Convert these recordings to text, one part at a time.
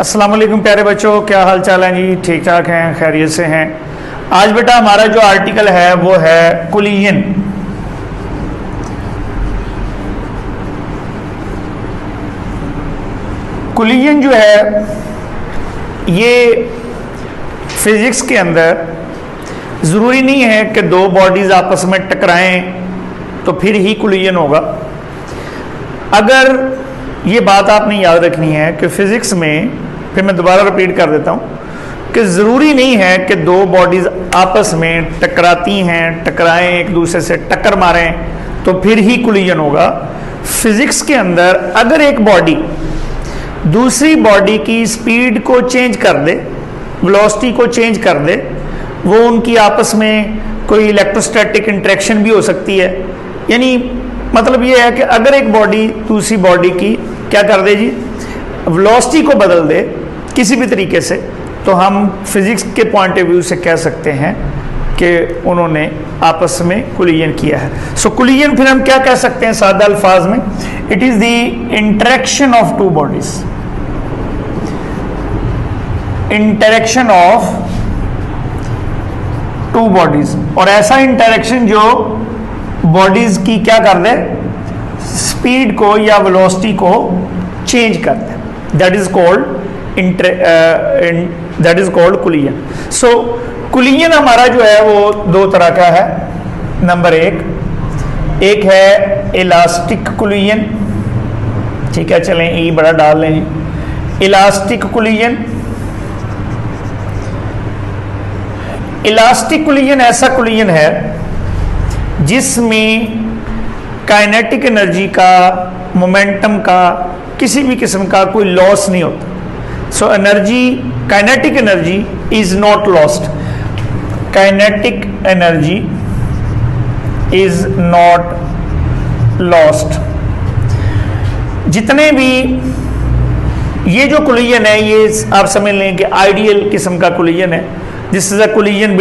अस्सलाम वालेकुम प्यारे बच्चों, क्या हाल चाल है जी? ठीक ठाक हैं, खैरियत से हैं। आज बेटा हमारा जो आर्टिकल है वो है कोलिजन। कोलिजन जो है ये फिजिक्स के अंदर ज़रूरी नहीं है कि दो बॉडीज़ आपस में टकराएं तो फिर ही कोलिजन होगा। अगर ये बात आपने याद रखनी है कि फिज़िक्स में, फिर मैं दोबारा रिपीट कर देता हूँ कि ज़रूरी नहीं है कि दो बॉडीज़ आपस में टकराती हैं, टकराएं, एक दूसरे से टक्कर मारें तो फिर ही कोलिजन होगा। फिज़िक्स के अंदर अगर एक बॉडी दूसरी बॉडी की स्पीड को चेंज कर दे, वेलोसिटी को चेंज कर दे, वो उनकी आपस में कोई इलेक्ट्रोस्टैटिक इंटरेक्शन भी हो सकती है। यानी मतलब ये है कि अगर एक बॉडी दूसरी बॉडी की क्या कर दे जी, वेलोसिटी को बदल दे किसी भी तरीके से, तो हम फिज़िक्स के पॉइंट ऑफ व्यू से कह सकते हैं कि उन्होंने आपस में कोलिजन किया है। सो कोलिजन फिर हम क्या कह सकते हैं सादा अल्फाज में? It is the interaction of two bodies, interaction of two bodies. और ऐसा इंटरेक्शन जो बॉडीज की क्या कर दे, स्पीड को या वेलोसिटी को चेंज कर दे, that is called collision. So collision हमारा जो है वो दो तरह का है। नंबर एक है इलास्टिक कोलिजन, ठीक है, चलें ई बड़ा डाल लें जी। इलास्टिक कोलिजन, इलास्टिक कोलिजन ऐसा कोलिजन है जिसमें काइनेटिक एनर्जी का, मोमेंटम का, किसी भी किस्म का कोई लॉस नहीं होता। So energy, kinetic energy is not lost, kinetic energy is not lost. जितने भी ये जो कोलिजन है ये आप समझ लें कि आइडियल किस्म का कोलिजन है। This is a collision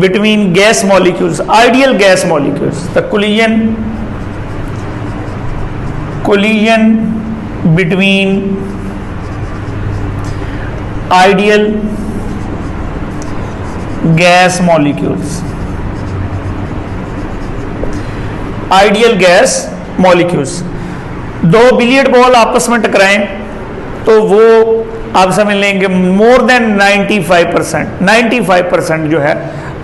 between gas molecules, ideal gas molecules. The collision between ideal gas molecules, ideal gas molecules। दो बिलियर्ड बॉल आपस में टकराएं तो वो आप समझ लेंगे मोर देन 95% जो है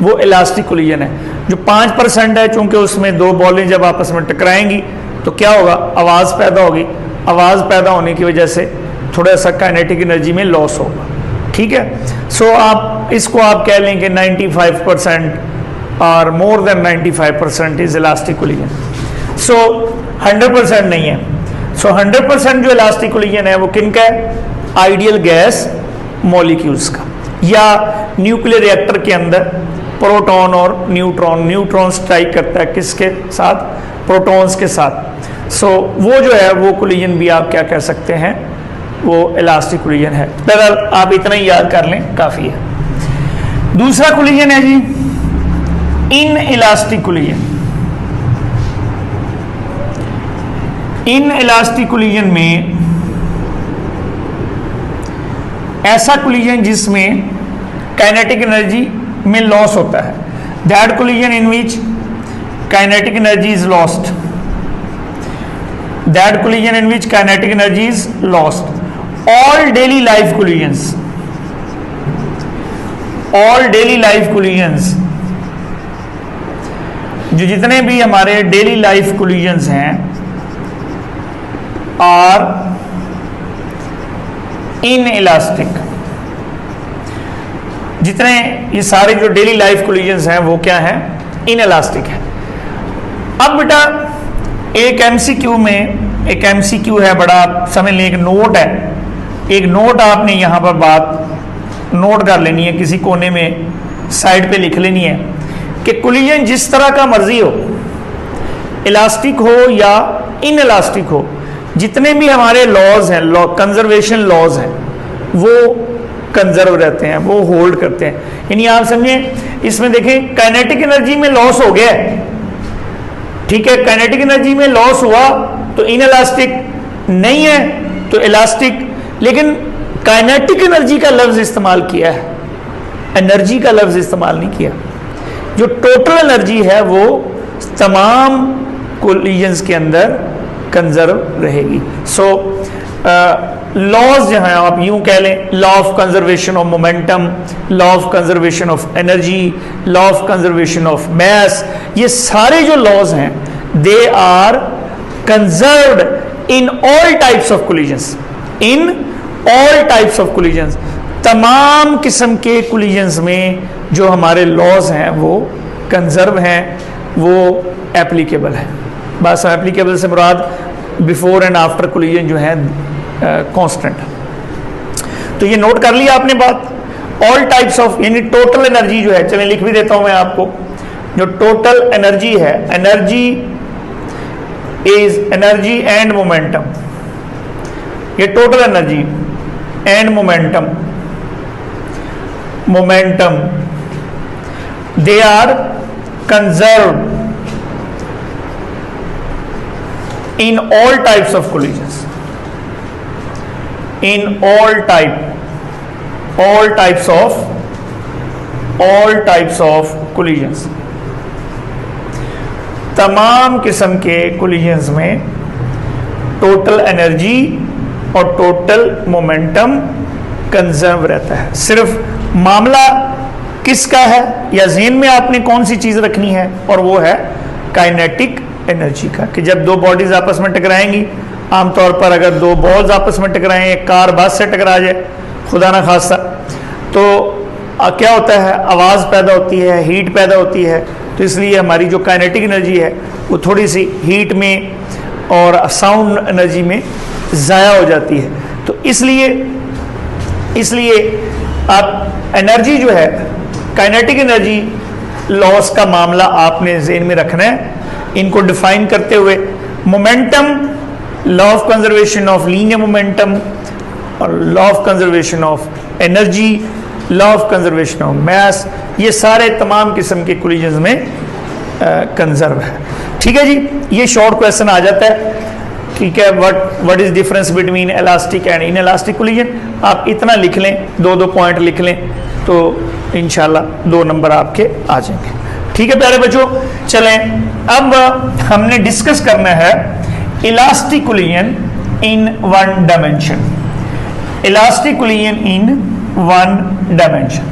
वो इलास्टिक कोलिजन है। जो 5% है, चूंकि उसमें दो बॉलें जब आपस में टकराएंगी तो क्या होगा, आवाज़ पैदा होगी। आवाज़ पैदा होने की वजह से थोड़ा सा काइनेटिक एनर्जी में लॉस होगा, ठीक है। सो आप इसको आप कह लें कि 95% और more than 95% is elastic collision. So 100% नहीं है। सो 100% जो इलास्टिक कोलिजन है वो किन का है? आइडियल गैस मॉलिक्यूल्स का। या न्यूक्लियर रिएक्टर के अंदर प्रोटॉन और न्यूट्रॉन स्ट्राइक करता है किसके साथ? प्रोटॉन्स के साथ। सो वो जो है वो कोलिजन भी आप क्या कह सकते हैं, वो इलास्टिक कोलिजन है। बहरहाल आप इतना ही याद कर लें, काफ़ी है। दूसरा कोलिजन है जी inelastic collision. Inelastic collision में ऐसा कोलिजन जिसमें काइनेटिक एनर्जी में लॉस होता है, that collision in which kinetic energy is lost, that collision in which kinetic energy is lost. All daily life collisions, all daily life collisions, जो जितने भी हमारे डेली लाइफ कोलिजन्स हैं are in elastic. जितने ये सारे जो डेली लाइफ कोलिजन्स हैं वो क्या हैं? इन इलास्टिक है। अब बेटा एक एमसीक्यू में, एक एमसीक्यू है बड़ा, आप समझ लें, एक नोट है। एक नोट आपने यहाँ पर बात नोट कर लेनी है, किसी कोने में साइड पे लिख लेनी है कि कोलिजन जिस तरह का मर्जी हो, इलास्टिक हो या इन इलास्टिक हो, जितने भी हमारे लॉज हैं, कंजर्वेशन लॉज हैं, वो कंजर्व रहते हैं, वो होल्ड करते हैं। यानी आप समझे, इसमें देखें काइनेटिक एनर्जी में लॉस हो गया है, ठीक है, काइनेटिक एनर्जी में लॉस हुआ तो इन इलास्टिक नहीं है, तो इलास्टिक लेकिन काइनेटिक एनर्जी का लफ्ज इस्तेमाल किया है, एनर्जी का लफ्ज इस्तेमाल नहीं किया। जो टोटल एनर्जी है वो तमाम कोलिजन्स के अंदर कंजर्व रहेगी। सो लॉज जो हैं आप यूं कह लें, law of conservation of momentum, law of conservation of energy, law of conservation of mass, ये सारे जो लॉज हैं they are conserved in all types of collisions, in all types of collisions. तमाम किस्म के कोलिजन्स में जो हमारे लॉज हैं वो कंजर्व हैं, वो एप्लीकेबल है। बस एप्लीकेबल से मुराद बिफोर एंड आफ्टर कोलिजन जो है कांस्टेंट। तो ये नोट कर लिया आपने बात। ऑल टाइप्स ऑफ यानी टोटल एनर्जी जो है, चलिए लिख भी देता हूं मैं आपको, जो टोटल एनर्जी है, energy is energy and momentum, ये total energy and momentum, momentum they are conserved in all types of collisions, in all types of collisions, तमाम किस्म के collisions में टोटल एनर्जी और टोटल मोमेंटम कंजर्व रहता है। सिर्फ मामला किसका है या ज़हन में आपने कौन सी चीज़ रखनी है, और वो है काइनेटिक एनर्जी का, कि जब दो बॉडीज आपस में टकराएंगी, आमतौर पर अगर दो बॉल्स आपस में टकराएं, एक कार बस से टकरा जाए खुदा ना खासा, तो क्या होता है, आवाज़ पैदा होती है, हीट पैदा होती है। तो इसलिए हमारी जो काइनेटिक एनर्जी है वो थोड़ी सी हीट में और साउंड एनर्जी में ज़ाया हो जाती है। तो इसलिए आप एनर्जी जो है, काइनेटिक एनर्जी लॉस का मामला आपने ज़हन में रखना है। इनको डिफाइन करते हुए momentum, law of conservation of linear momentum, और law of conservation of energy, law of conservation of mass, ये सारे तमाम किस्म के कोलिजन्स में कंजर्व है। ठीक है जी, ये शॉर्ट क्वेश्चन आ जाता है। ठीक है, what is difference between elastic and in elastic collision, आप इतना लिख लें, दो पॉइंट लिख लें, तो इंशाल्लाह 2 नंबर आपके आ जाएंगे। ठीक है प्यारे बच्चों, चलें अब हमने डिस्कस करना है इलास्टिक कोलिजन इन 1 डायमेंशन, इलास्टिक कोलिजन इन 1 डायमेंशन,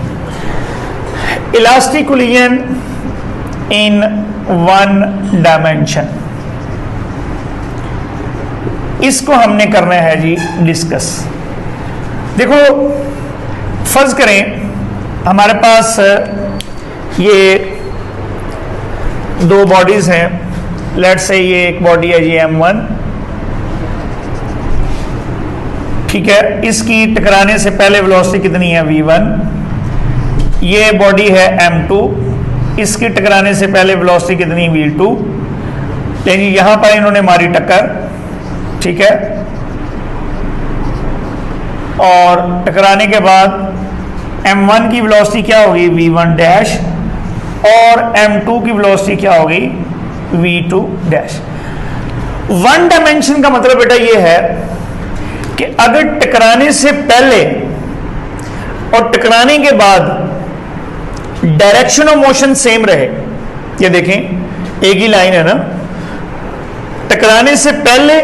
इलास्टिक कोलिजन इन 1 डायमेंशन, इसको हमने करना है जी डिस्कस। देखो फर्ज करें हमारे पास ये 2 बॉडीज हैं, लेट्स से ये एक बॉडी है जी M1, ठीक है, इसकी टकराने से पहले वेलोसिटी कितनी है V1, ये बॉडी है M2, इसकी टकराने से पहले वेलोसिटी कितनी V2, लेकिन यहां पर इन्होंने मारी टक्कर, ठीक है, और टकराने के बाद M1 की वेलोसिटी क्या होगी V1 डैश, और M2 की वेलोसिटी क्या होगी V2 डैश। 1 डायमेंशन का मतलब बेटा ये है कि अगर टकराने से पहले और टकराने के बाद डायरेक्शन ऑफ मोशन सेम रहे, ये देखें एक ही लाइन है ना, टकराने से पहले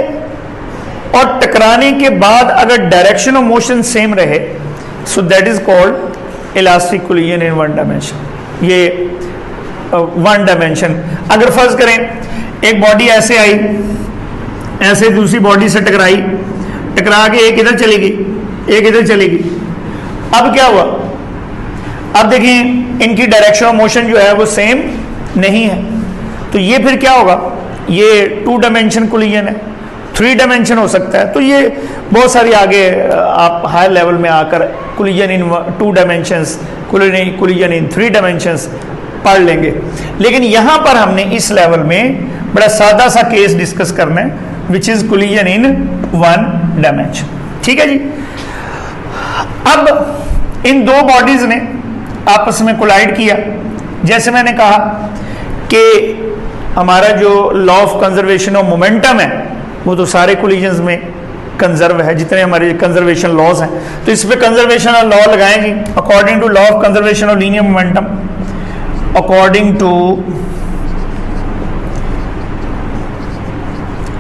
और टकराने के बाद अगर डायरेक्शन ऑफ मोशन सेम रहे, so that is called elastic collision in 1 dimension. ये 1 डायमेंशन। अगर फर्ज करें एक बॉडी ऐसे आई, ऐसे दूसरी बॉडी से टकराई, टकरा के एक इधर चली गई, एक इधर चली गई, अब क्या हुआ, अब देखिए इनकी डायरेक्शन ऑफ मोशन जो है वो सेम नहीं है, तो ये फिर क्या होगा, ये 2 डायमेंशन कोलिजन है, 3 डायमेंशन हो सकता है। तो ये बहुत सारी आगे आप हायर लेवल में आकर कोलिजन इन 2 डायमेंशंस, कोलिजन इन 3 डायमेंशंस पढ़ लेंगे, लेकिन यहां पर हमने इस लेवल में बड़ा सादा सा केस डिस्कस करना है, which is collision in 1 dimension. ठीक है जी। अब इन 2 बॉडीज ने आपस में कोलाइड किया, जैसे मैंने कहा कि हमारा जो law of conservation of momentum है वो तो सारे कोलिजन्स में कंजर्व है, जितने हमारे कंजर्वेशन लॉज हैं, तो इस पे कंजर्वेशन लॉ लगाएं जी। According to law of conservation of linear momentum, according to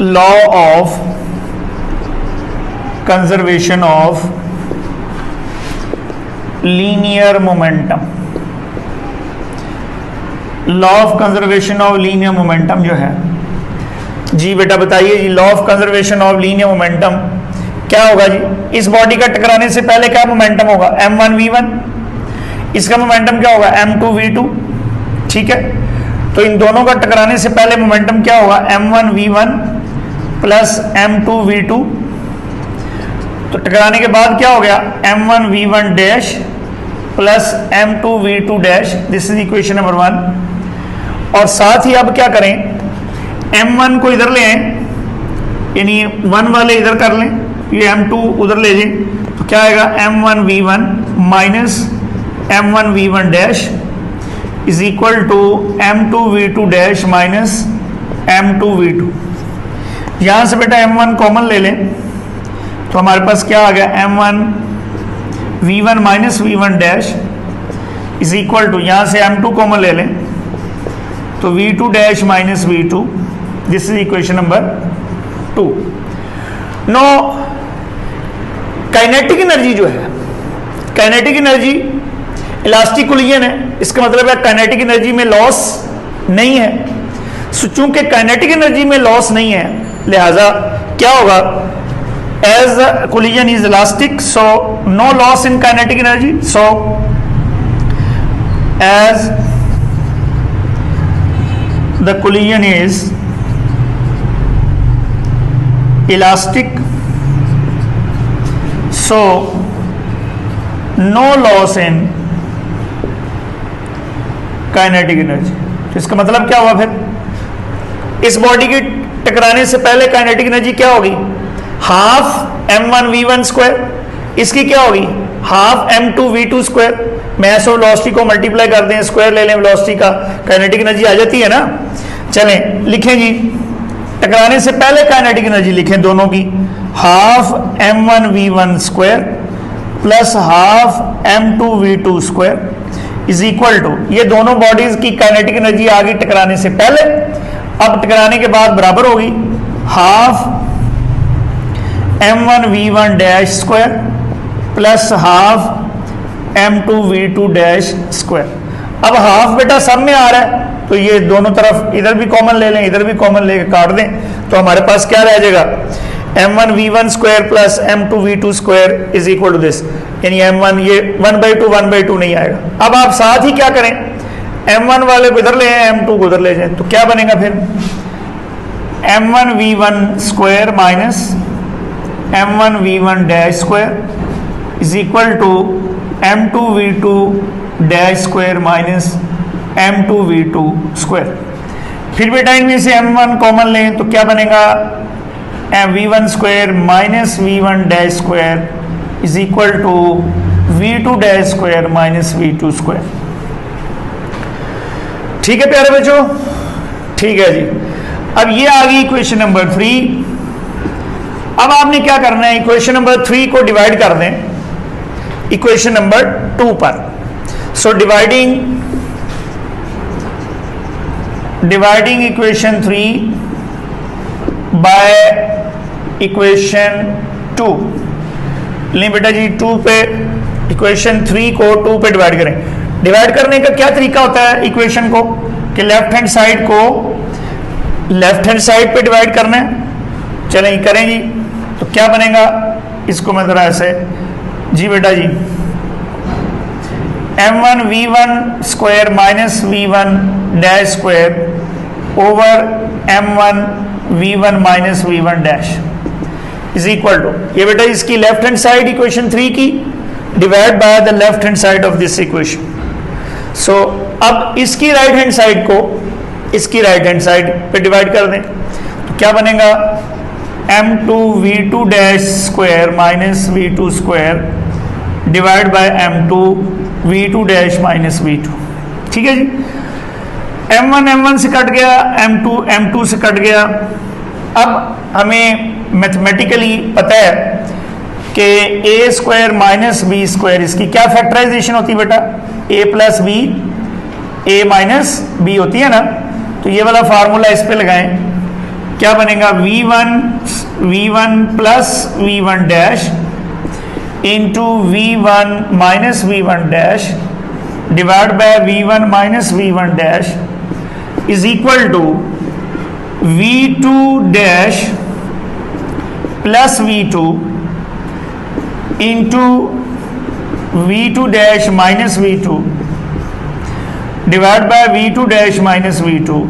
law of conservation of linear momentum, law of conservation of linear momentum जो है जी, बेटा बताइए जी, law of conservation of linear momentum क्या होगा जी? इस बॉडी का टकराने से पहले क्या मोमेंटम होगा? m1v1, इसका मोमेंटम क्या होगा? m2v2, ठीक है। तो इन दोनों का टकराने से पहले मोमेंटम क्या होगा? m1v1 plus m2v2। तो टकराने के बाद क्या हो गया? m1v1 dash plus m2v2 dash, this is equation number 1। और साथ ही अब क्या करें, m1 को इधर ले आए, यानी 1 वाले इधर कर लें, ये m2 उधर ले जाए, तो क्या आएगा? m1v1 minus m1v1 dash is equal to m2v2 dash minus m2v2। यहां से बेटा m1 कॉमन ले लें, तो हमारे पास क्या आ गया? m1v1 minus v1 dash is equal to, यहां से m2 कॉमन ले लें, तो v2 dash minus v2, this is equation number 2। No kinetic energy जो है, काइनेटिक एनर्जी इलास्टिक कोलिजन है, इसका मतलब है काइनेटिक एनर्जी में लॉस नहीं है। सो चूंकि काइनेटिक एनर्जी में लॉस नहीं है, लिहाजा क्या होगा? As the collision is elastic, so no loss in kinetic energy, so as the collision is elastic, so no loss in kinetic energy। तो इसका मतलब क्या हुआ? फिर इस बॉडी के टकराने से पहले काइनेटिक एनर्जी क्या होगी? हाफ m1v1 स्क्वायर, इसकी क्या होगी? Half m2v2 square. मैस और वेलोसिटी को मल्टीप्लाई कर दें, स्क्वायर ले लें वेलोसिटी का, काइनेटिक एनर्जी आ जाती है ना। चलें लिखें जी, टकराने से पहले काइनेटिक एनर्जी लिखें दोनों की, half m1v1 square plus half m2v2 square is equal to, ये दोनों बॉडीज की काइनेटिक एनर्जी आ गई टकराने से पहले, अब टकराने के बाद बराबर होगी half m1v1 dash square plus half m2v2 dash square. अब हाफ बेटा सब में आ रहा है, तो ये दोनों तरफ इधर भी कॉमन ले लें, इधर भी कॉमन लेके काट दें, तो हमारे पास क्या रह जाएगा? m1v1 square plus m2v2 square is equal to this, यानी m1, ये 1/2 नहीं आएगा। अब आप साथ ही क्या करें, m1 वाले को इधर ले आए, m2 को उधर ले जाए, तो क्या बनेगा फिर? m1v1 square minus m1v1 dash square is equal to m2v2 dash square minus m2v2 square. फिर बेटा इनमें से m1 कॉमन लें, तो क्या बनेगा? v1 square minus v1 dash square is equal to v2 dash square minus v2 square. ठीक है प्यारे बच्चों, ठीक है जी। अब ये आ गई इक्वेशन नंबर 3। अब आपने क्या करना है, इक्वेशन नंबर 3 को डिवाइड कर दें इक्वेशन नंबर 2 पर। So dividing equation 3 by equation 2। लें बेटा जी 2 पे, इक्वेशन 3 को 2 पे डिवाइड करें। डिवाइड करने का क्या तरीका होता है इक्वेशन को, कि लेफ्ट हैंड साइड को लेफ्ट हैंड साइड पे डिवाइड करना है। चलें करें जी, तो क्या बनेगा? इसको मैं जरा ऐसे, जी बेटा जी, m1v1 square minus v1 dash square over m1v1 minus v1 dash is equal to, ये बेटा इसकी लेफ्ट हैंड साइड इक्वेशन 3 की divide by the left hand side of this equation. So अब इसकी राइट हैंड साइड को इसकी right hand side पे divide कर दें, तो क्या बनेगा? m2v2 dash square minus v2 square divide by m2v2 dash minus v2। ठीक है जी, m1 से कट गया, m2 से कट गया। अब हमें मैथमेटिकली पता है कि ए स्क्वायर माइनस बी स्क्वायर, इसकी क्या फैक्टराइजेशन होती है बेटा? ए प्लस बी ए माइनस बी होती है ना। तो ये वाला फार्मूला इस पे लगाएं, क्या बनेगा? v1 plus v1 dash into v1 minus v1 dash divide by v1 minus v1 dash is equal to v2 dash plus v2 into v2 dash minus v2 divide by v2 dash minus v2।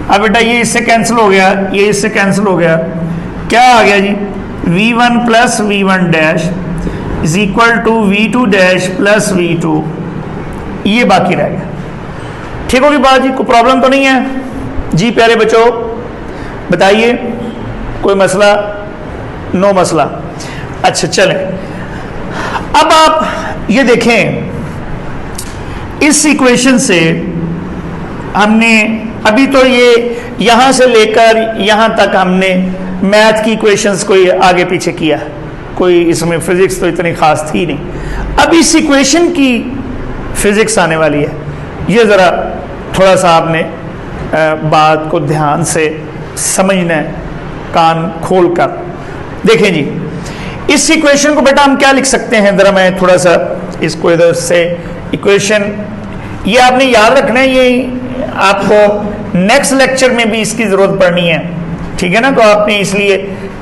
अब बेटा ये इससे cancel हो गया, ये इससे cancel हो गया, क्या आ गया जी? v1 plus v1 dash is equal to v2 dash plus v2, ये बाकी रह गया। ठीक होगी बात जी? कोई प्रॉब्लम तो नहीं है जी प्यारे बच्चों? बताइए, कोई मसला? नो मसला। अच्छा चलें, अब आप ये देखें, इस इक्वेशन से हमने अभी तो ये यहां से लेकर यहां तक हमने मैथ की इक्वेशंस कोई आगे पीछे किया, कोई इसमें फिजिक्स तो इतनी खास थी नहीं। अब इस इक्वेशन की फिजिक्स आने वाली है, ये ज़रा थोड़ा सा आपने बात को ध्यान से समझना है, कान खोल कर देखें जी। इस इक्वेशन को बेटा हम क्या लिख सकते हैं? ज़रा मैं थोड़ा सा इसको इधर से इक्वेशन, ये आपने याद रखना है, ये आपको नेक्स्ट लेक्चर में भी इसकी ज़रूरत पड़नी है, ठीक है ना? तो आपने इसलिए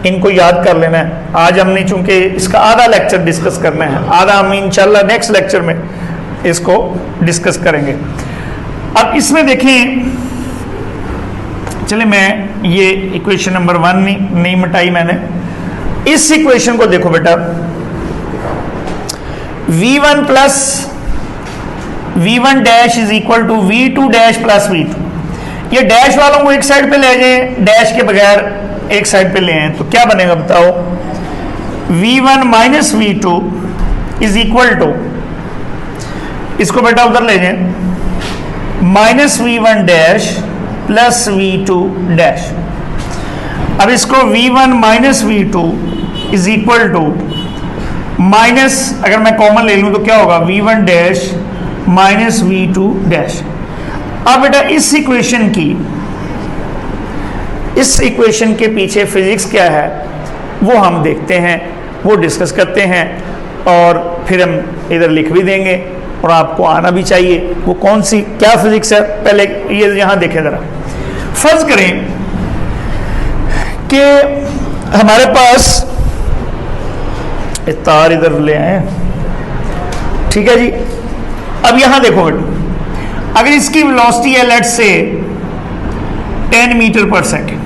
इनको याद कर लेना है। आज हमने चूंकि इसका आधा लेक्चर डिस्कस करना है, आधा हम इंशाल्लाह नेक्स्ट लेक्चर में इसको डिस्कस करेंगे। अब इसमें देखें, चले मैं ये इक्वेशन नंबर 1 नहीं मिटाई मैंने। इस इक्वेशन को देखो बेटा, v1 plus v1 dash is equal to v2 dash plus v2। ये डैश वालों को एक साइड पे ले जाएं, डैश के बगैर एक साइड पे ले आए तो क्या बनेगा बताओ? v1 minus v2 is equal to, इसको बेटा उधर ले जाएं, minus v1 dash plus v2 dash. अब इसको v1 minus v2 is equal to minus, अगर मैं कॉमन ले लूं तो क्या होगा? v1 dash minus v2 dash. अब बेटा इस इक्वेशन के पीछे फिजिक्स क्या है वो हम देखते हैं, वो डिस्कस करते हैं और फिर हम इधर लिख भी देंगे और आपको आना भी चाहिए वो कौन सी क्या फिजिक्स है। पहले ये यहां देखें ज़रा, फर्ज करें कि हमारे पास तार इधर ले आए, ठीक है जी। अब यहां देखो बेटा, अगर इसकी वेलोसिटी है लेट्स से 10 मीटर पर सेकेंड,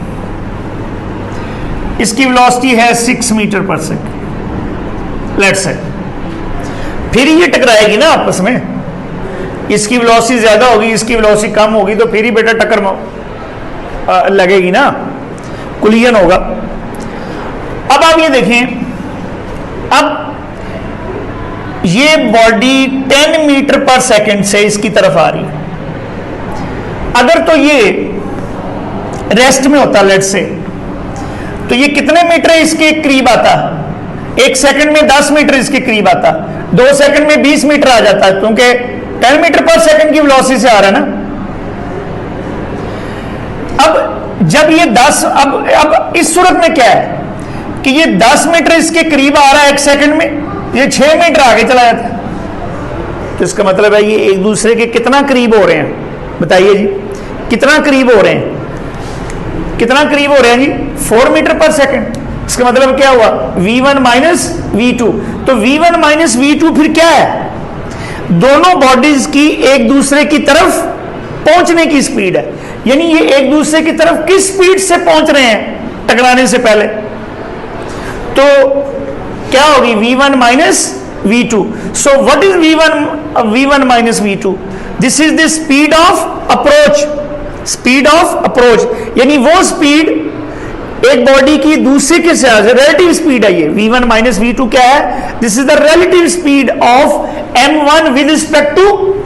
इसकी वेलोसिटी है 6 मीटर पर सेकेंड लेट्स से, फिर ये टकराएगी ना आपस में, इसकी वेलोसिटी ज्यादा होगी, इसकी वेलोसिटी कम होगी, तो फिर ही बेटा टक्कर लगेगी ना, कुलियन होगा। अब आप ये देखें, अब ये बॉडी 10 मीटर पर सेकंड से इसकी तरफ आ रही है। अगर तो ये रेस्ट में होता लेट्स से, तो ये कितने मीटर इसके करीब आता? 1 सेकंड में 10 मीटर इसके करीब आता, 2 सेकंड में 20 मीटर आ जाता है, क्योंकि 10 मीटर पर सेकंड की वेलोसिटी से आ रहा है ना। अब जब ये 10, अब इस सूरत में क्या है कि ये 10 मीटर इसके करीब आ रहा है 1 सेकंड में, ये 6 मीटर आगे चला जाता है, तो इसका मतलब है ये एक दूसरे के कितना करीब हो रहे हैं? बताइए जी, कितना करीब हो रहे हैं? कितना करीब हो रहे हैं जी? 4 मीटर पर सेकंड। इसका मतलब क्या हुआ? v1 minus v2। तो v1 माइनस v2 फिर क्या है? दोनों बॉडीज की एक दूसरे की तरफ पहुंचने की स्पीड है, यानी ये एक दूसरे की तरफ किस स्पीड से पहुंच रहे हैं टकराने से पहले। तो क्या होगी? v1 minus v2। So what is v1 minus v2? This is the speed of approach, speed of approach, यानी वो स्पीड एक बॉडी की दूसरे के साथ रिलेटिव स्पीड है। ये v1 माइनस v2 क्या है? This is the relative speed of m1 with respect to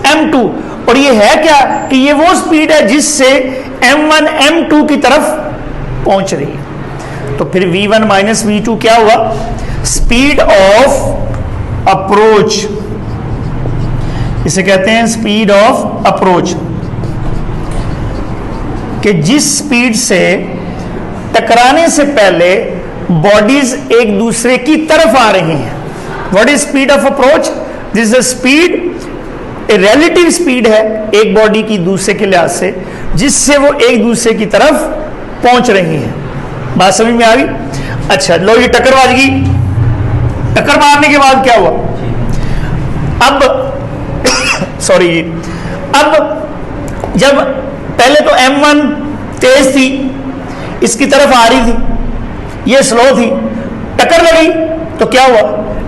m2। और ये है क्या कि ये वो स्पीड है जिससे m1 m2 की तरफ पहुंच रही है। तो फिर v1 माइनस v2 क्या हुआ, स्पीड ऑफ अप्रोच, इसे कहते हैं स्पीड ऑफ अप्रोच, कि जिस स्पीड से टकराने से पहले बॉडीज एक दूसरे की तरफ आ रही हैं। What is speed of approach? This is speed, relative speed है एक बॉडी की दूसरे के लिहाज से, जिससे वो एक दूसरे की तरफ पहुंच रही है। बात समझ में आ गई? अच्छा, लो ये टक्कर बाज गई, टक्कर मारने के बाद क्या हुआ, अब सॉरी, अब जब पहले तो M1 तेज थी, इसकी तरफ आ रही थी, ये स्लो थी, टक्कर लगी तो क्या हुआ,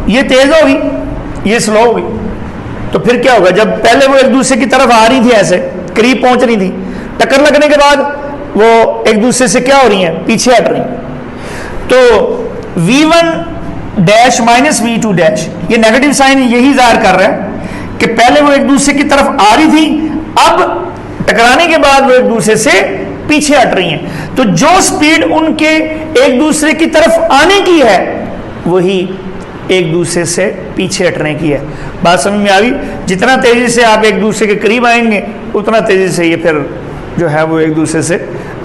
ये तेज होगी, ये स्लो होगी। तो फिर क्या होगा, जब पहले वो एक दूसरे की तरफ आ रही थी, ऐसे करीब पहुंच रही थी, टक्कर लगने के बाद वो एक दूसरे से क्या हो रही हैं, पीछे हट रही हैं। तो v1 dash minus v2 dash, ये नेगेटिव साइन यही जाहिर कर रहा है कि पहले वो एक दूसरे की तरफ आ रही थी, अब टकराने के बाद वो एक दूसरे से पीछे हट रही हैं। तो जो स्पीड उनके एक दूसरे की तरफ आने की है, वही एक दूसरे से पीछे हटने की है। बात समझ में आ गई? जितना तेजी से आप एक दूसरे के करीब आएंगे, उतना तेजी से ये फिर जो है वो एक दूसरे से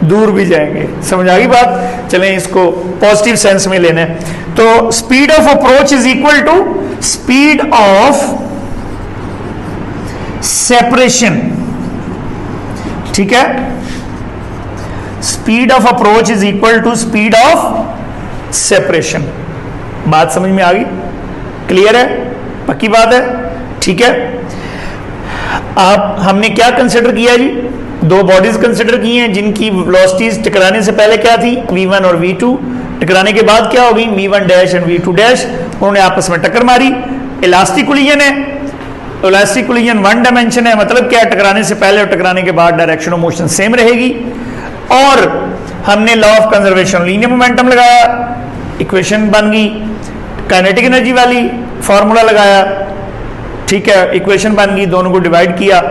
दूर भी जाएंगे। समझ आ गई बात? चलें इसको पॉजिटिव सेंस में लेना है। तो speed of approach is equal to speed of separation, ठीक है? Speed of approach is equal to speed of separation. बात समझ में आ गई? क्लियर है? पक्की बात है? ठीक है। आप हमने क्या कंसिडर किया जी? दो बॉडीज कंसिडर की हैं जिनकी वेलोसिटीज टकराने से पहले क्या थी, v1 और v2, टकराने के बाद क्या होगी, v1 dash and v2 dash, उन्होंने आपस में टक्कर मारी। इलास्टिक कोलिजन है, इलास्टिक कोलिजन वन डायमेंशन है, मतलब क्या, टकराने से पहले और टकराने के बाद डायरेक्शन ऑफ मोशन सेम रहेगी। और हमने law of conservation linear momentum लगाया, इक्वेशन बन गई, काइनेटिक एनर्जी वाली फार्मूला लगाया, ठीक है, इक्वेशन बन गई, दोनों को डिवाइड किया,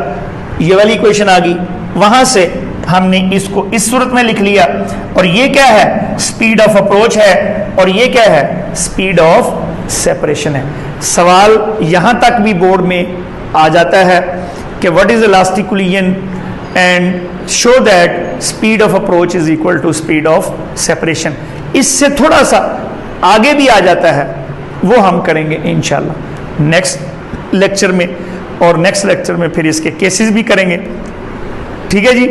ये वाली इक्वेशन आ गई। वहां से हमने इसको इस सूरत में लिख लिया, और ये क्या है, स्पीड ऑफ अप्रोच है, और ये क्या है, स्पीड ऑफ सेपरेशन है। सवाल यहां तक भी बोर्ड में आ जाता है कि what is elastic collision and show that speed of approach is equal to speed of separation. इससे थोड़ा सा आगे भी आ जाता है, वो हम करेंगे इंशाल्लाह नेक्स्ट लेक्चर में, और नेक्स्ट लेक्चर में फिर इसके केसेस भी करेंगे, ठीक है जी।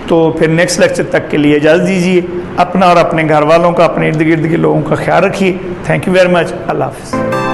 तो फिर नेक्स्ट लेक्चर तक के लिए इजाज़त दीजिए। अपना और अपने घर वालों का, अपने इर्द गिर्द के लोगों का ख्याल रखिए। Thank you very much. अल्लाह हाफ़िज़।